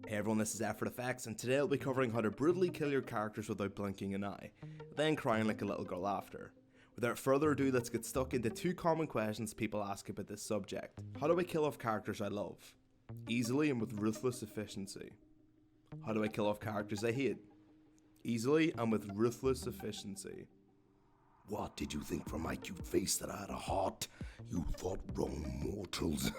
Hey everyone, this is Effort Effects, and today I'll be covering how to brutally kill your characters without blinking an eye, then crying like a little girl after. Without further ado, let's get stuck into two common questions people ask about this subject. How do I kill off characters I love? Easily and with ruthless efficiency. How do I kill off characters I hate? Easily and with ruthless efficiency. What did you think from my cute face that I had a heart? You thought wrong, mortals.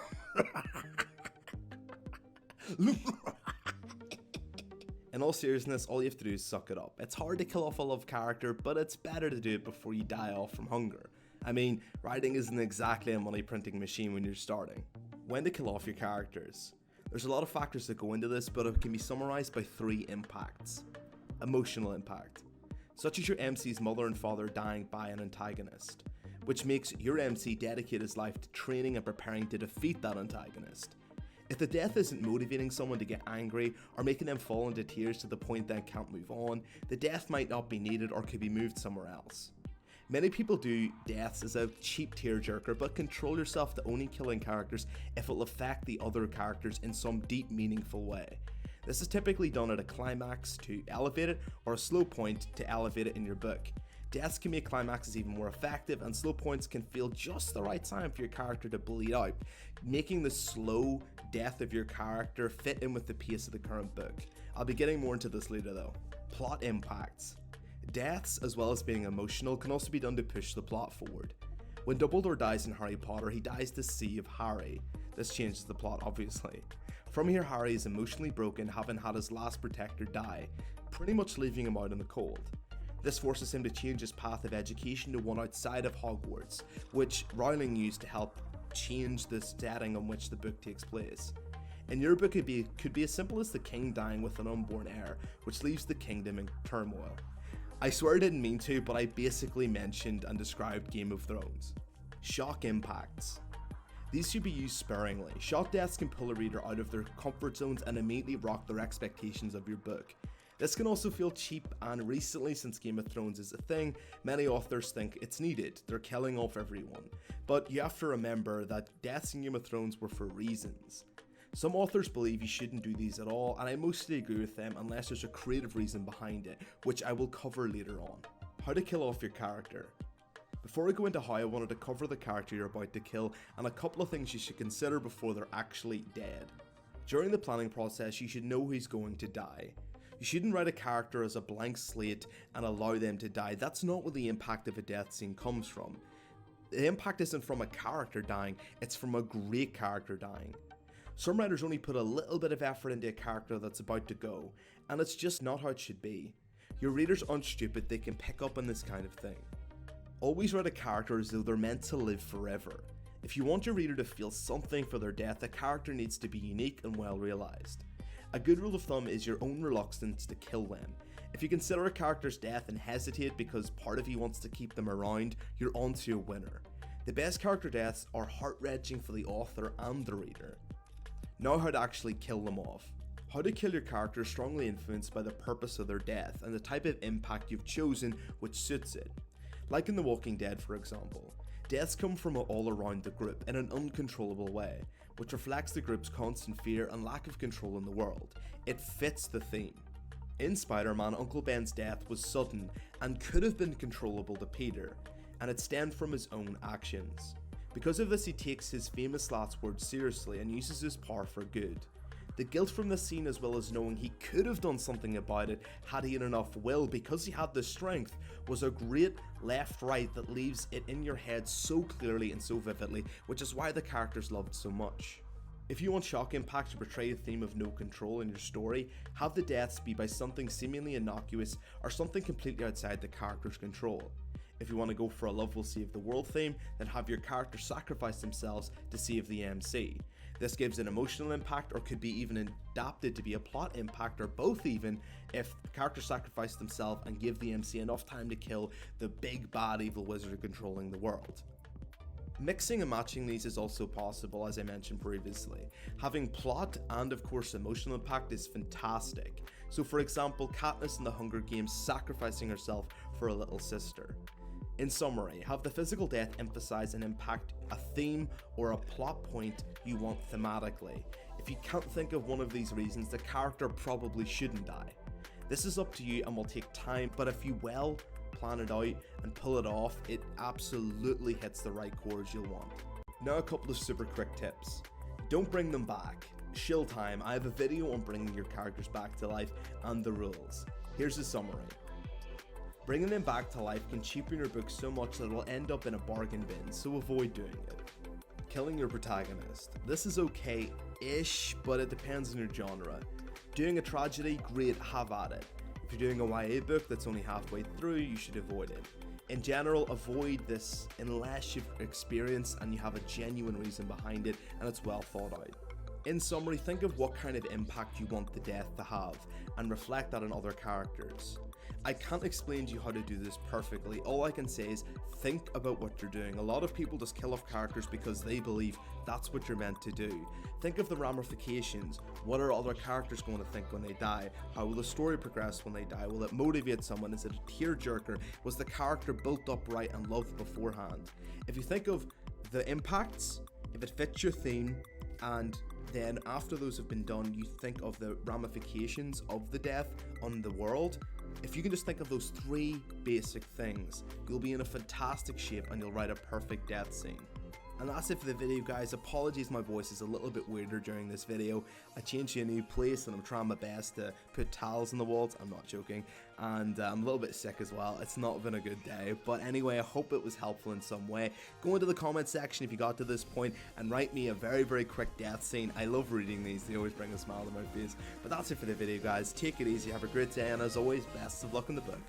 In all seriousness, all you have to do is suck it up. It's hard to kill off a love character, but it's better to do it before you die off from hunger. I mean, writing isn't exactly a money printing machine when you're starting. When to kill off your characters? There's a lot of factors that go into this, but it can be summarized by three impacts. Emotional impact, such as your MC's mother and father dying by an antagonist, which makes your MC dedicate his life to training and preparing to defeat that antagonist. If the death isn't motivating someone to get angry or making them fall into tears to the point they can't move on, the death might not be needed or could be moved somewhere else. Many people do deaths as a cheap tearjerker, but control yourself to only killing characters if it will affect the other characters in some deep, meaningful way. This is typically done at a climax to elevate it, or a slow point to elevate it in your book. Deaths can make climaxes even more effective, and slow points can feel just the right time for your character to bleed out, making the slow death of your character fit in with the pace of the current book. I'll be getting more into this later though. Plot impacts. Deaths, as well as being emotional, can also be done to push the plot forward. When Dumbledore dies in Harry Potter, he dies to save Harry. This changes the plot, obviously. From here, Harry is emotionally broken, having had his last protector die, pretty much leaving him out in the cold. This forces him to change his path of education to one outside of Hogwarts, which Rowling used to help change the setting on which the book takes place. In your book, it could be as simple as the king dying with an unborn heir, which leaves the kingdom in turmoil. I swear I didn't mean to, but I basically mentioned and described Game of Thrones. Shock impacts. These should be used sparingly. Shock deaths can pull a reader out of their comfort zones and immediately rock their expectations of your book. This can also feel cheap, and recently, since Game of Thrones is a thing, many authors think it's needed. They're killing off everyone. But you have to remember that deaths in Game of Thrones were for reasons. Some authors believe you shouldn't do these at all, and I mostly agree with them unless there's a creative reason behind it, which I will cover later on. How to kill off your character. Before I go into how, I wanted to cover the character you're about to kill and a couple of things you should consider before they're actually dead. During the planning process, you should know who's going to die. You shouldn't write a character as a blank slate and allow them to die. That's not where the impact of a death scene comes from. The impact isn't from a character dying, it's from a great character dying. Some writers only put a little bit of effort into a character that's about to go, and it's just not how it should be. Your readers aren't stupid, they can pick up on this kind of thing. Always write a character as though they're meant to live forever. If you want your reader to feel something for their death, the character needs to be unique and well realised. A good rule of thumb is your own reluctance to kill them. If you consider a character's death and hesitate because part of you wants to keep them around, you're onto a winner. The best character deaths are heart-wrenching for the author and the reader. Now, how to actually kill them off. How to kill your character is strongly influenced by the purpose of their death and the type of impact you've chosen which suits it. Like in The Walking Dead, for example, deaths come from all around the group in an uncontrollable way, which reflects the group's constant fear and lack of control in the world. It fits the theme. In Spider-Man, Uncle Ben's death was sudden and could have been controllable to Peter, and it stemmed from his own actions. Because of this, he takes his famous last words seriously and uses his power for good. The guilt from this scene, as well as knowing he could have done something about it had he had enough will because he had the strength, was a great left-right that leaves it in your head so clearly and so vividly, which is why the character's loved so much. If you want shock impact to portray the theme of no control in your story, have the deaths be by something seemingly innocuous or something completely outside the character's control. If you want to go for a love will save the world theme, then have your characters sacrifice themselves to save the MC. This gives an emotional impact, or could be even adapted to be a plot impact, or both even, if the characters sacrifice themselves and give the MC enough time to kill the big bad evil wizard controlling the world. Mixing and matching these is also possible, as I mentioned previously. Having plot and of course emotional impact is fantastic. So for example, Katniss in the Hunger Games sacrificing herself for a little sister. In summary, have the physical death emphasize and impact a theme or a plot point you want thematically. If you can't think of one of these reasons, the character probably shouldn't die. This is up to you and will take time, but if you well plan it out and pull it off, it absolutely hits the right chords you'll want. Now a couple of super quick tips. Don't bring them back. Shill time, I have a video on bringing your characters back to life and the rules. Here's a summary. Bringing them back to life can cheapen your book so much that it will end up in a bargain bin, so avoid doing it. Killing your protagonist. This is okay-ish, but it depends on your genre. Doing a tragedy, great, have at it. If you're doing a YA book that's only halfway through, you should avoid it. In general, avoid this unless you've experienced and you have a genuine reason behind it and it's well thought out. In summary, think of what kind of impact you want the death to have and reflect that on other characters. I can't explain to you how to do this perfectly. All I can say is think about what you're doing. A lot of people just kill off characters because they believe that's what you're meant to do. Think of the ramifications. What are other characters going to think when they die? How will the story progress when they die? Will it motivate someone? Is it a tearjerker? Was the character built up right and loved beforehand? If you think of the impacts, if it fits your theme, and then after those have been done, you think of the ramifications of the death on the world. If you can just think of those three basic things, you'll be in a fantastic shape and you'll write a perfect death scene. And that's it for the video, guys. Apologies, my voice is a little bit weirder during this video. I changed to a new place and I'm trying my best to put towels on the walls. I'm not joking. And I'm a little bit sick as well. It's not been a good day. But anyway, I hope it was helpful in some way. Go into the comment section if you got to this point and write me a very, very quick death scene. I love reading these. They always bring a smile to my face. But that's it for the video, guys. Take it easy. Have a great day. And as always, best of luck in the book.